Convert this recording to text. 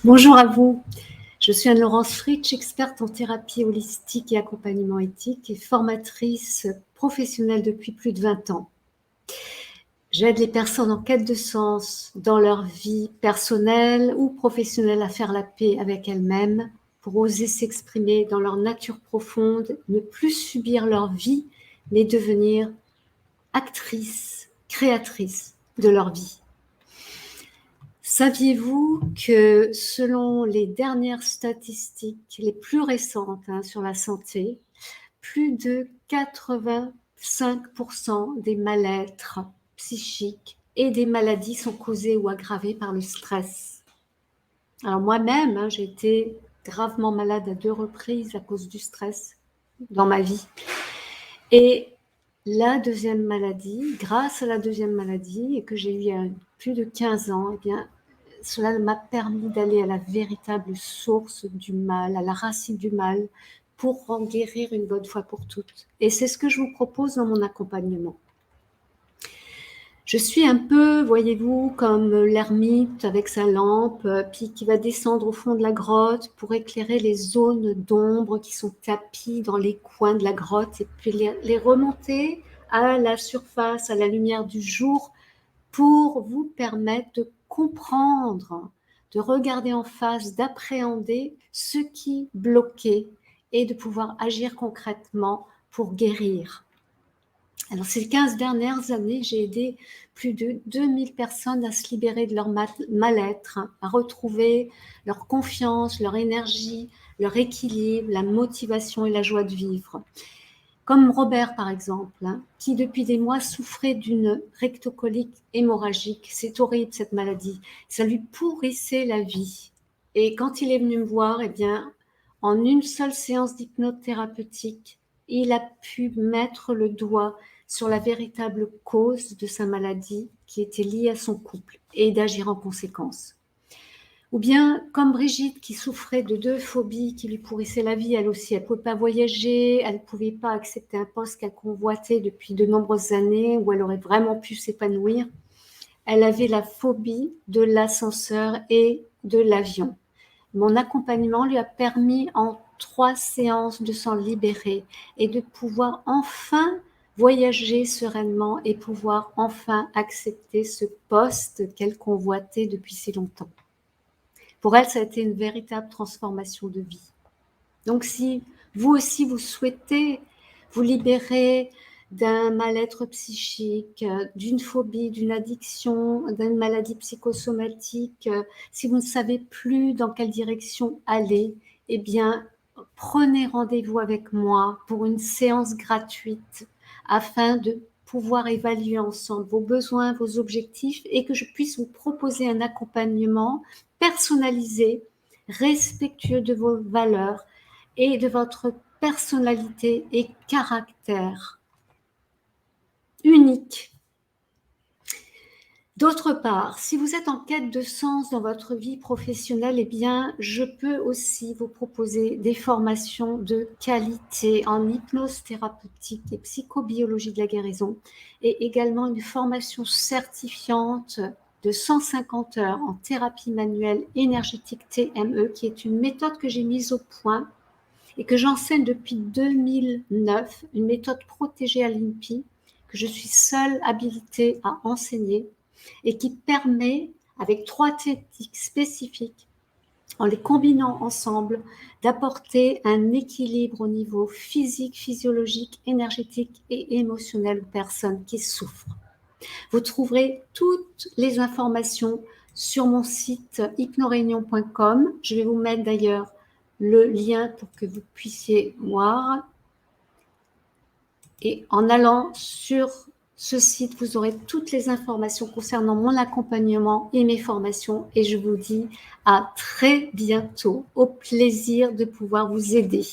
Bonjour à vous, je suis Anne-Laurence Fritsch, experte en thérapie holistique et accompagnement éthique et formatrice professionnelle depuis plus de 20 ans. J'aide les personnes en quête de sens dans leur vie personnelle ou professionnelle à faire la paix avec elles-mêmes pour oser s'exprimer dans leur nature profonde, ne plus subir leur vie, mais devenir actrices, créatrices de leur vie. Saviez-vous que selon les dernières statistiques, les plus récentes sur la santé, plus de 85% des mal-être psychiques et des maladies sont causées ou aggravées par le stress? Alors moi-même, j'ai été gravement malade à 2 reprises à cause du stress dans ma vie. Et la deuxième maladie, grâce à la deuxième maladie, et que j'ai eue il y a plus de 15 ans, eh bien, cela m'a permis d'aller à la véritable source du mal, à la racine du mal, pour en guérir une bonne fois pour toutes. Et c'est ce que je vous propose dans mon accompagnement. Je suis un peu, voyez-vous, comme l'ermite avec sa lampe, puis qui va descendre au fond de la grotte pour éclairer les zones d'ombre qui sont tapies dans les coins de la grotte, et puis les remonter à la surface, à la lumière du jour, pour vous permettre de comprendre, de regarder en face, d'appréhender ce qui bloquait et de pouvoir agir concrètement pour guérir. Alors, ces 15 dernières années, j'ai aidé plus de 2000 personnes à se libérer de leur mal-être, à retrouver leur confiance, leur énergie, leur équilibre, la motivation et la joie de vivre. Comme Robert, par exemple, qui depuis des mois souffrait d'une rectocolite hémorragique. C'est horrible, cette maladie. Ça lui pourrissait la vie. Et quand il est venu me voir, eh bien, en une seule séance d'hypnothérapeutique, il a pu mettre le doigt sur la véritable cause de sa maladie qui était liée à son couple et d'agir en conséquence. Ou bien comme Brigitte qui souffrait de 2 phobies qui lui pourrissaient la vie, elle aussi, elle ne pouvait pas voyager, elle ne pouvait pas accepter un poste qu'elle convoitait depuis de nombreuses années où elle aurait vraiment pu s'épanouir. Elle avait la phobie de l'ascenseur et de l'avion. Mon accompagnement lui a permis en 3 séances de s'en libérer et de pouvoir enfin voyager sereinement et pouvoir enfin accepter ce poste qu'elle convoitait depuis si longtemps. Pour elle, ça a été une véritable transformation de vie. Donc si vous aussi, vous souhaitez vous libérer d'un mal-être psychique, d'une phobie, d'une addiction, d'une maladie psychosomatique, si vous ne savez plus dans quelle direction aller, eh bien, prenez rendez-vous avec moi pour une séance gratuite afin de pouvoir évaluer ensemble vos besoins, vos objectifs et que je puisse vous proposer un accompagnement personnalisé, respectueux de vos valeurs et de votre personnalité et caractère unique. D'autre part, si vous êtes en quête de sens dans votre vie professionnelle, eh bien, je peux aussi vous proposer des formations de qualité en hypnose thérapeutique et psychobiologie de la guérison et également une formation certifiante de 150 heures en thérapie manuelle énergétique TME, qui est une méthode que j'ai mise au point et que j'enseigne depuis 2009, une méthode protégée à l'INPI, que je suis seule habilitée à enseigner et qui permet, avec 3 techniques spécifiques, en les combinant ensemble, d'apporter un équilibre au niveau physique, physiologique, énergétique et émotionnel aux personnes qui souffrent. Vous trouverez toutes les informations sur mon site hypnoréunion.com. Je vais vous mettre d'ailleurs le lien pour que vous puissiez voir. Et en allant sur ce site, vous aurez toutes les informations concernant mon accompagnement et mes formations. Et je vous dis à très bientôt. Au plaisir de pouvoir vous aider.